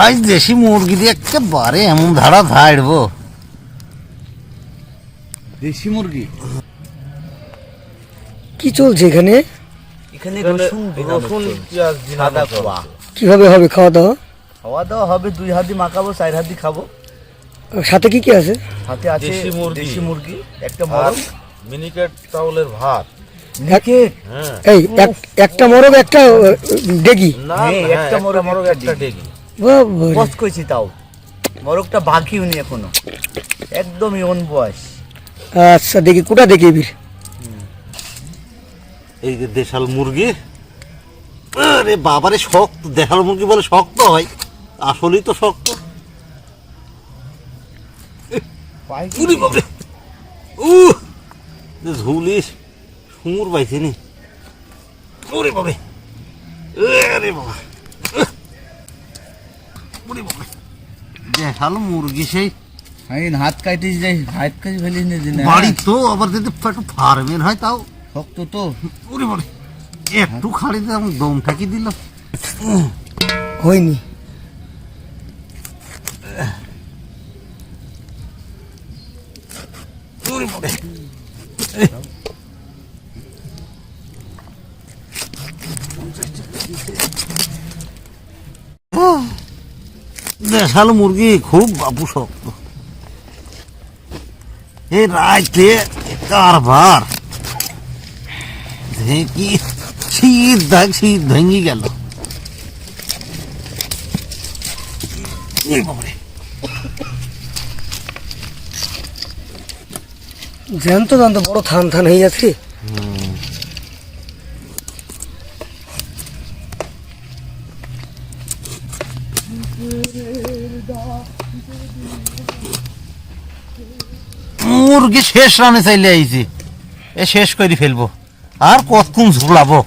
আজ দেশি মুরগি দিয়ে একেবারে এমন ধারা ধাড়বো। দেশি মুরগি কি চলছে এখানে? এখানে রসুন পেঁয়াজ সাদা খোয়া। কিভাবে হবে খাওয়া দাওয়া? খাওয়া দাওয়া হবে 2 হাতি মাখাবো, 4 হাতি খাবো। সাথে কি কি আছে? সাথে আছে দেশি মুরগি, একটা মোরগ, মিনিকেট চাউলের ভাত। মিনিকেট এই একটা মোরগ একটা ডেগি। না একটা মোরগ একটা ডেগি। বাবারে। বস কইছি তাও মোরগটা বাকি উনি এখনো একদম ইয়ন বয়স। আচ্ছা দেখি কোটা দেখি বীর। এই যে দেশাল মুরগি, আরে বাবারে শক্ত। দেশাল মুরগি বলে শক্ত হয়, আসলেই তো শক্ত। উরি বাবারে, ঝুলিস সুমুর পাইছে নি। ওরে বাবা, আরে বাবা, ওরে বাবা, দেশাল মুরগি সেই হাত কাটিস যাই, হাত কাটি ফেলিস না বাড়ি তো আবার যদি একটু ফার্মের হয় তাও শক্ত তো। ওরে বাবা, একটু খাড়িতে আমি দম ঠাকি দিলাম। হয়নি। ওরে বাবা, দেশাল মুরগি খুব বাবু শক্ত। এই রাইতে কারবার কি শীত ভেঙে গেল। জ্যান্ত জানতো বড় থান থান হয়ে যাচ্ছে। মুরগি শেষ রানে চাইলে আইছি, এ শেষ করে ফেলবো। আর কতক্ষণ ঝুলাবো?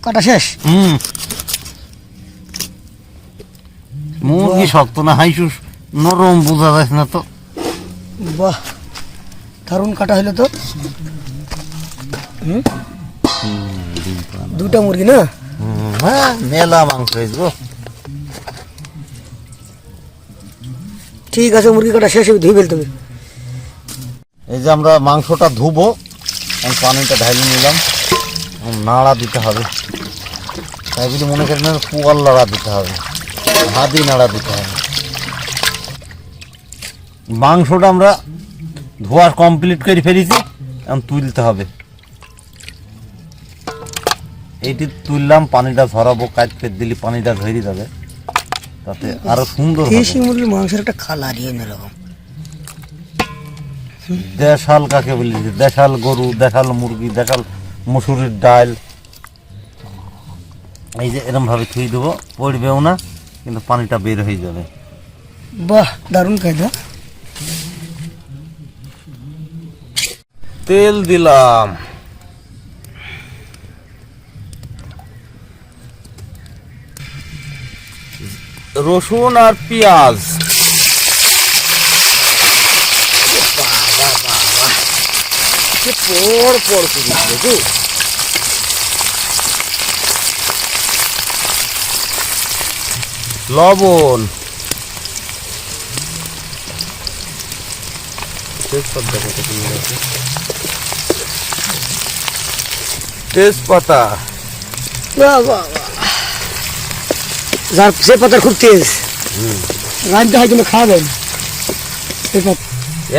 কাটা শেষ। মুরগি শক্ত না, হাইসু নরম, বোঝা যাচ্ছে না তো। বাহ, দারুণ কাটা হইলো তো। দুটা মুরগি না? হ্যাঁ, মেলা মাংস হয়েছে। ঠিক আছে, মুরগি কাটা শেষ হবে, ধুয়ে ফেল তুমি। এই যে আমরা মাংসটা ধুবো, পানিটা ঢাইলে নিলাম। নাড়া দিতে হবে, তাই বলে মনে করেন পুয়াল নাড়া দিতে হবে, হাতি নাড়া দিতে হবে। মাংসটা আমরা ধোয়া কমপ্লিট করে ফেলেছি, এখন তুলতে হবে। এইটি তুললাম, পানিটা ঝরাবো, কাজ ফের দিলে পানিটা ঝরে যাবে, তাতে আরো সুন্দর হবে। দেশি মুরগির মাংসের একটা কালারই অন্যরকম। দেশাল কাকে বলি? দেশাল গরু, দেশাল মুরগি, দেশাল মসুরির ডাল। এই যে এরকম ভাবে থুই দেবো, পড়বেও না, কিন্তু পানিটা বের হয়ে যাবে। বাহ, দারুণ কায়দা। তেল দিলাম, রসুন আর পেঁয়াজ, পর পর করে লবণ, তেজপাতা, বাহ বাহ বাহ, যার সে পাতার খুব তেজ। রাঁধতে হয় কিন্তু খাওয়াবেন।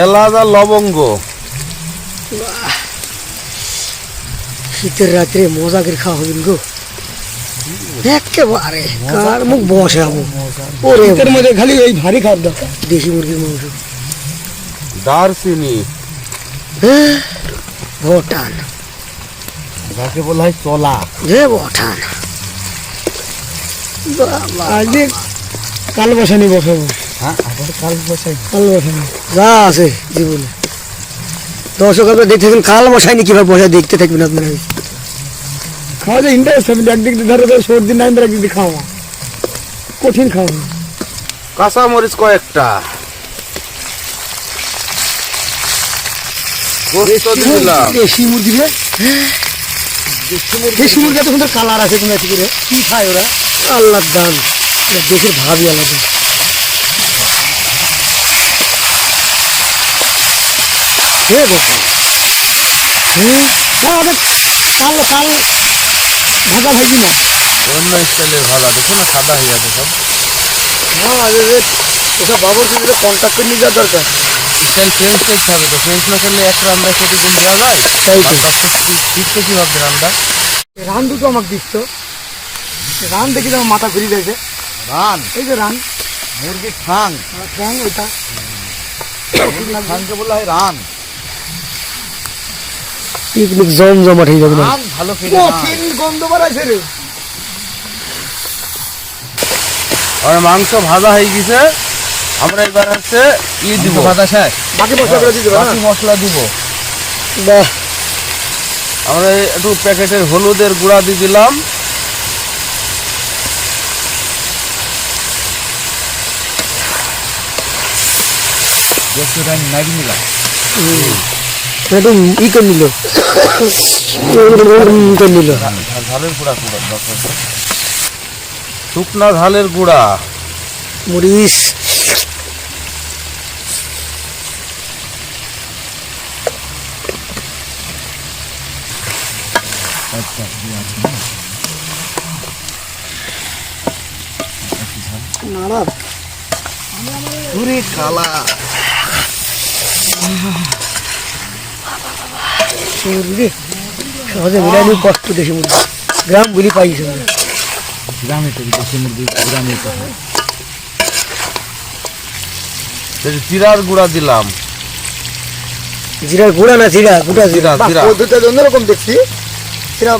এলাচ আর লবঙ্গ। শীতের রাত্রে মজা করে খাওয়া হবেন গো একেবারে। কার মুখ বসাবো? ওরে শীতের মধ্যে খালি এই ভারী খাদ্য, দেশি মুরগির মাংস। দারচিনি, ভোটান, যাকে বলা হয় চলা। যে ভোটান। আজকে কাল বসানি বসাবো। হ্যাঁ, আবার কাল বসাই। কাল বসানি যা আছে জীবনে। দর্শক আপনারা দেখতে থাকেন, কাল বসাইনি কিভাবে বসায় দেখতে থাকবেন আপনারা। খাওয়া যায় ইন্টারেস্ট হবে, একদিক দিয়ে ধরো সর্দি নাই, একদিক দিয়ে খাওয়া কঠিন খাওয়া। কাঁচামরিচ কয়েকটা, গোস্ত দিলাম, দেশি মুরগি রে। দেশি মুরগি এত সুন্দর কালার আছে তুমি করে কি খায় ওরা আল্লাহর দান দেশের ভাবই আলাদা হে বসে আমাদের কাল কাল ভাজা ভাজি না অন্য স্টাইলের ভাজা দেখো না, সাদা হয়ে যাবে সব। ওসব বাবুর সাথে কন্ট্যাক্ট করে নিয়ে যাওয়ার দরকার স্টাইল ফ্রেঞ্চ করতে হবে, তো ফ্রেঞ্চ না করলে এক রান্নায় প্রতিদিন দেওয়া যায়। তাই তো। শিখতে কি ভাবছে রান্না? রান দুটো আমাকে দিচ্ছ রান দেখি আমার মাথা ঘুরে গেছে রান এই যে রান মুরগির ঠাং, ট্যাং ওইটা ঠাংকে বলা হয় রান। পিকনিক জমজমাট হয়ে যাবে না রান ভালো খেতে না। গন্ধ বাড়াইছে রে আর মাংস ভাজা হয়ে গেছে, আমরা এবার হচ্ছে দিব ভাজা শেষ, বাকি মশলা করে দিতে বাকি মশলা দিব। বাহ আমরা একটু প্যাকেটের হলুদের গুঁড়া দিয়ে দিলাম, একটু টাইম নাড়ি নিলাম। একটু ই করে নিল করে নিল ঝালের গুঁড়া শুকনা ঝালের গুঁড়া, মরিচ নাড়া পুরি কালা মুরগি সহজে মিলাই নিয়ে কষ্ট দেশি মুরগি গ্রাম গুলি পাইছে গ্রামে তো দেশি মুরগি গ্রামে তো হয়। জিরার গুঁড়া দিলাম, জিরার গুঁড়া না জিরা গোটা জিরা জিরা, জিরা। পদ্ধতিটা অন্যরকম দেখছি জিরা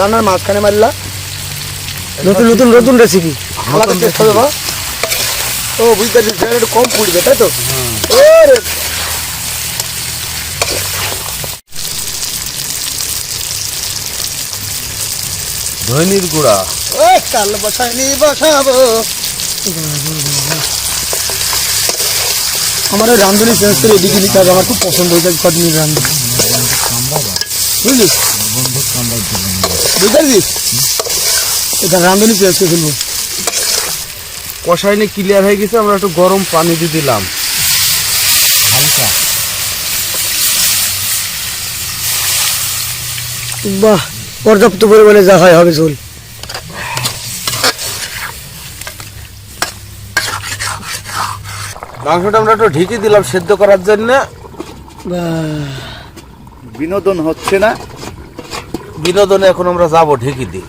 রান্নার মাঝখানে মারলা নতুন নতুন নতুন রেসিপি আলাদা টেস্ট হবে বা ও বুঝতে পারছি জিরা একটু কম পুড়বে তাই তো ওরে ধনির গুঁড়া, ওই কাল বসাইনি বসাবো আমার ওই রান্ধনি চেঞ্জ করে এদিকে নিতে হবে আমার খুব পছন্দ হয়েছে কদিনের রান্ধনি বুঝলিস বুঝতে পারছিস এটা রান্ধনি চেঞ্জ করে ফেলবো কষাইনি ক্লিয়ার হয়ে গেছে, আমরা একটু গরম পানি দিয়ে দিলাম। বাহ পর্যাপ্ত পরিমাণে যা হয় হবে ঝোল মাংসটা আমরা একটু ঢেকে দিলাম সেদ্ধ করার জন্য। বাহ বিনোদন হচ্ছে না, বিনোদনে এখন আমরা যাবো ঢেকে দিই।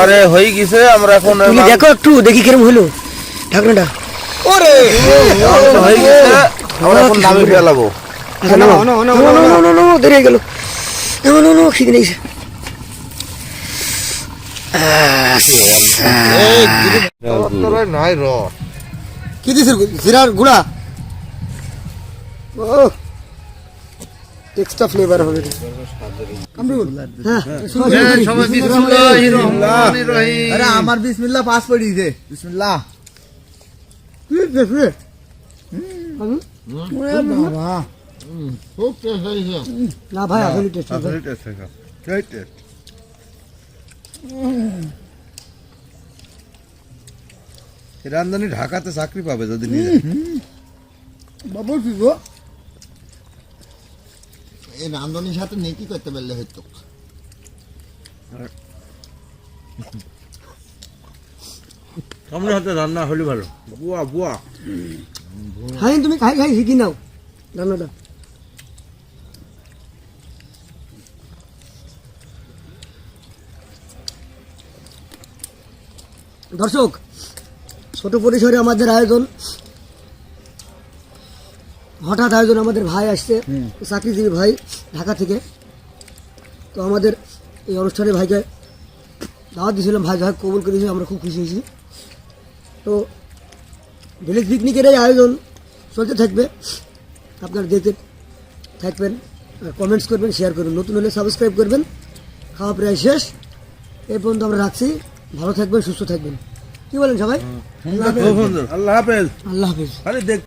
আরে হয়ে গেছে, আমরা এখন তুমি দেখো একটু দেখি কিরম হলো ঢাকনাটা ওরে মাংস হয়ে গেছে, আমরা এখন নামে ফেলাবো। আচ্ছা নাও নাও নাও নাও নাও নাও দেরি হয়ে গেল নাও নাও নাও খিদে নেই নাই র কি দিছে জিরার গুঁড়া ও এক্সট্রা ফ্লেভার হবে আরে আমার বিসমিল্লাহ পাস পড়িছে বিসমিল্লাহ। না ভাই আসলে টেস্ট রান্ধনি ঢাকাতে চাকরি পাবে যদি নিয়ে বাবু কি গো এই রান্ধনির সাথে নেকি করতে পারলে হয়তো। সামনে হাতে রান্না হলে ভালো, বুয়া বুয়া। খাই তুমি খাই খাই শিখি নাও রান্নাটা দর্শক ছোট পরিসরে আমাদের আয়োজন হঠাৎ আয়োজন আমাদের ভাই আসছে চাকরিজীবী ভাই ঢাকা থেকে তো আমাদের এই অনুষ্ঠানে ভাইকে দাওয়াত দিয়েছিলাম ভাই ভাই কবুল করেছি আমরা খুব খুশি হয়েছি তো ভিলেজ পিকনিকের এই আয়োজন চলতে থাকবে আপনারা দেখতে থাকবেন কমেন্টস করবেন শেয়ার করবেন নতুন হলে সাবস্ক্রাইব করবেন খাওয়া প্রায় শেষ এই পর্যন্ত আমরা রাখছি ভালো থাকবেন সুস্থ থাকবেন কি বলেন সবাই আল্লাহ হাফেজ। আল্লাহ হাফিজ আরে দেখ